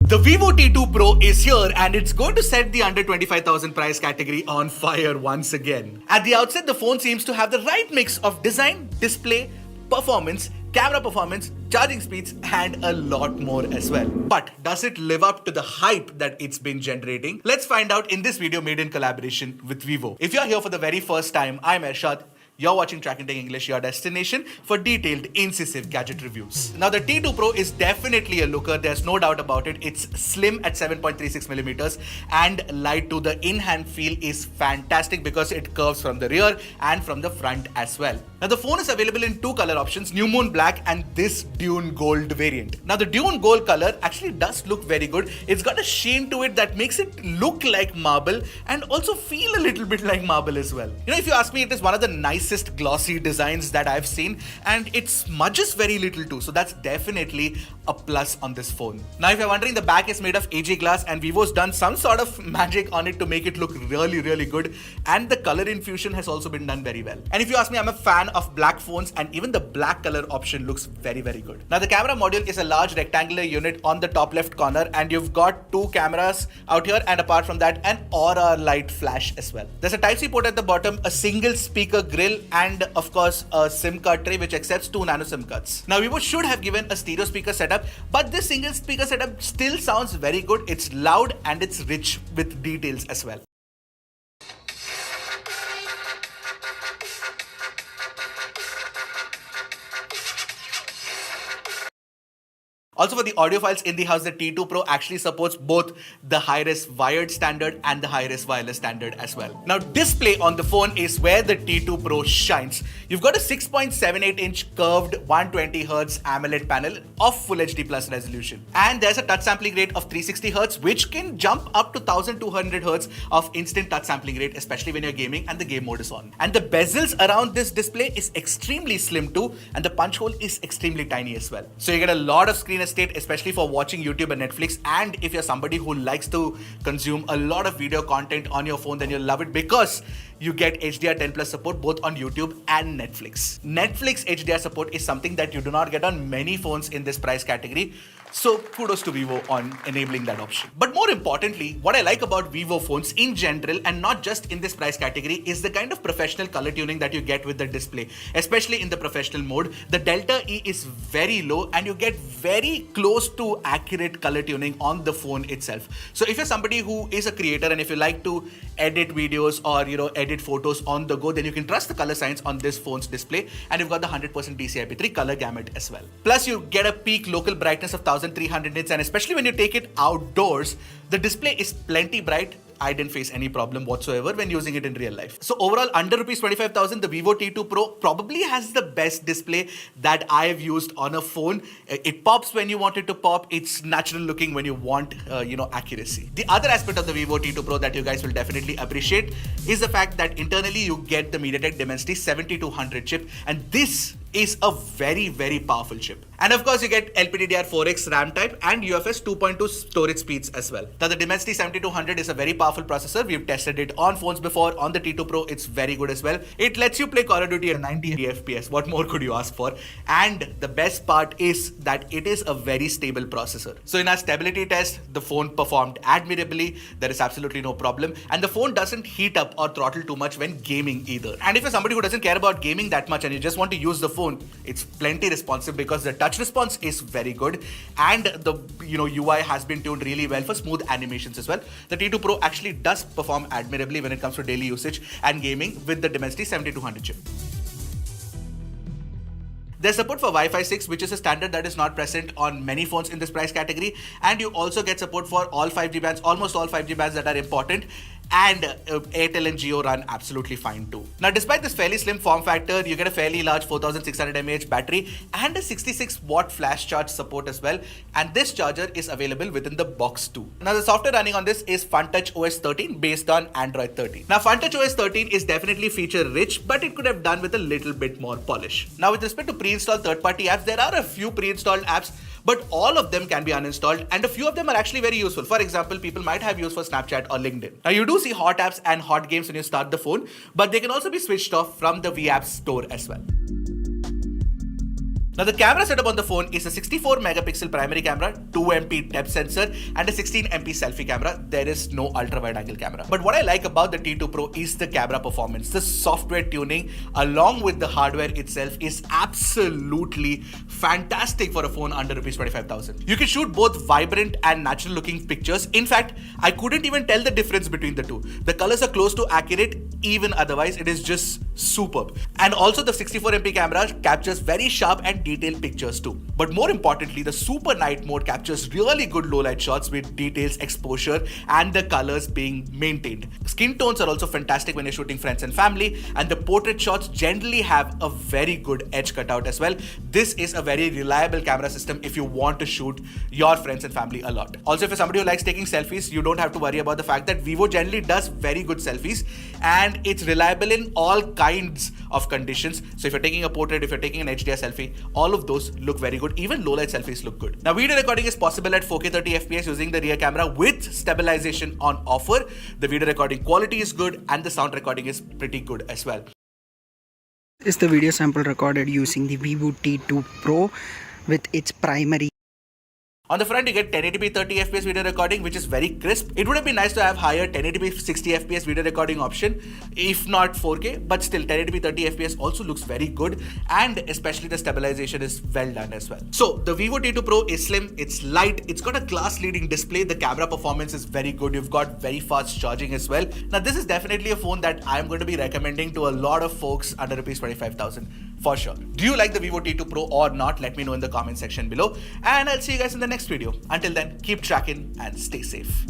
The Vivo T2 Pro is here and it's going to set the under 25,000 price category on fire once again. At the outset, the phone seems to have the right mix of design, display, performance, camera performance, charging speeds, and a lot more as well. But does it live up to the hype that it's been generating? Let's find out in this video made in collaboration with Vivo. If you're here for the very first time, I'm Ershad. You're watching Track and Take English, your destination for detailed, incisive gadget reviews. Now, the T2 Pro is definitely a looker. There's no doubt about it. It's slim at 7.36 millimeters and light too. The in-hand feel is fantastic because it curves from the rear and from the front as well. Now, the phone is available in two color options, New Moon Black and this Dune Gold variant. Now, the Dune Gold color actually does look very good. It's got a sheen to it that makes it look like marble and also feel a little bit like marble as well. You know, if you ask me, it is one of the nicest glossy designs that I've seen, and it smudges very little too, so that's definitely a plus on this phone. Now, if you're wondering, the back is made of AG glass and Vivo's done some sort of magic on it to make it look really good, and the color infusion has also been done very well. And if you ask me, I'm a fan of black phones, and even the black color option looks very good. Now, the camera module is a large rectangular unit on the top left corner, and you've got two cameras out here, and apart from that, an aura light flash as well. There's a Type-C port at the bottom, a single speaker grill, and of course a SIM card tray which accepts 2 nano SIM cards. Now, Vivo should have given a stereo speaker setup, but this single speaker setup still sounds very good. It's loud and it's rich with details as well. Also, for the audiophiles in the house, the T2 Pro actually supports both the high-res wired standard and the high-res wireless standard as well. Now, display on the phone is where the T2 Pro shines. You've got a 6.78-inch curved 120Hz AMOLED panel of Full HD Plus resolution. And there's a touch sampling rate of 360Hz, which can jump up to 1200Hz of instant touch sampling rate, especially when you're gaming and the game mode is on. And the bezels around this display is extremely slim too, and the punch hole is extremely tiny as well. So you get a lot of screen estate, especially for watching YouTube and Netflix. And if you're somebody who likes to consume a lot of video content on your phone, then you'll love it because you get HDR10 Plus support both on YouTube and Netflix. Netflix HDR support is something that you do not get on many phones in this price category. So kudos to Vivo on enabling that option. But more importantly, what I like about Vivo phones in general, and not just in this price category, is the kind of professional color tuning that you get with the display. Especially in the professional mode, the Delta E is very low and you get very close to accurate color tuning on the phone itself. So if you're somebody who is a creator and if you like to edit videos or edit photos on the go, then you can trust the color science on this phone's display, and you've got the 100% DCI-P3 color gamut as well. Plus, you get a peak local brightness of 1300 nits, and especially when you take it outdoors, the display is plenty bright. I didn't face any problem whatsoever when using it in real life. So overall, under rupees 25,000, the Vivo T2 Pro probably has the best display that I've used on a phone. It pops when you want it to pop. It's natural looking when you want, accuracy. The other aspect of the Vivo T2 Pro that you guys will definitely appreciate is the fact that internally you get the MediaTek Dimensity 7200 chip, and this is a very powerful chip. And of course, you get LPDDR4X RAM type and UFS 2.2 storage speeds as well. Now, the Dimensity 7200 is a very powerful processor. We've tested it on phones before. On the T2 Pro, it's very good as well. It lets you play Call of Duty at 90 FPS. What more could you ask for? And the best part is that it is a very stable processor. So in our stability test, the phone performed admirably. There is absolutely no problem. And the phone doesn't heat up or throttle too much when gaming either. And if you're somebody who doesn't care about gaming that much and you just want to use the phone, it's plenty responsive because the touch response is very good, and the UI has been tuned really well for smooth animations as well. The T2 Pro actually does perform admirably when it comes to daily usage and gaming with the Dimensity 7200 chip. There's support for Wi-Fi 6, which is a standard that is not present on many phones in this price category, and you also get support for all 5G bands, almost all 5G bands that are important, and Airtel and Jio run absolutely fine too. Now, despite this fairly slim form factor, you get a fairly large 4600 mAh battery and a 66 watt flash charge support as well, and this charger is available within the box too. Now, the software running on this is FunTouch OS 13 based on Android 13. Now, FunTouch OS 13 is definitely feature rich, but it could have done with a little bit more polish. Now, with respect to pre-installed third-party apps, there are a few pre-installed apps, but all of them can be uninstalled, and a few of them are actually very useful. For example, people might have use for Snapchat or LinkedIn. Now, you do see hot apps and hot games when you start the phone, but they can also be switched off from the V-Apps store as well. Now the camera setup on the phone is a 64 megapixel primary camera, 2MP depth sensor and a 16MP selfie camera. There is no ultra wide angle camera. But what I like about the T2 Pro is the camera performance. The software tuning along with the hardware itself is absolutely fantastic for a phone under rupees 25,000. You can shoot both vibrant and natural looking pictures. In fact, I couldn't even tell the difference between the two. The colors are close to accurate, even otherwise it is just superb. And also the 64MP camera captures very sharp and detailed pictures too. But more importantly, the super night mode captures really good low light shots with details, exposure and the colors being maintained. Skin tones are also fantastic when you're shooting friends and family, and the portrait shots generally have a very good edge cutout as well. This is a very reliable camera system if you want to shoot your friends and family a lot. Also, if you're somebody who likes taking selfies, you don't have to worry about the fact that Vivo generally does very good selfies and it's reliable in all kinds of conditions. So if you're taking a portrait, if you're taking an HDR selfie, all of those look very good. Even low light selfies look good. Now video recording is possible at 4K 30 FPS using the rear camera with stabilization on offer. The video recording quality is good and the sound recording is pretty good as well. Is the video sample recorded using the Vivo T2 Pro with its primary. On the front, you get 1080p 30 FPS video recording, which is very crisp. It would have been nice to have higher 1080p 60 FPS video recording option, if not 4K, but still 1080p 30 FPS also looks very good, and especially the stabilization is well done as well. So the Vivo T2 Pro is slim, it's light, it's got a class-leading display, the camera performance is very good, you've got very fast charging as well. Now this is definitely a phone that I'm going to be recommending to a lot of folks under rupees 25,000 for sure. Do you like the Vivo T2 Pro or not? Let me know in the comment section below, and I'll see you guys in the next video. Until then, keep tracking and stay safe.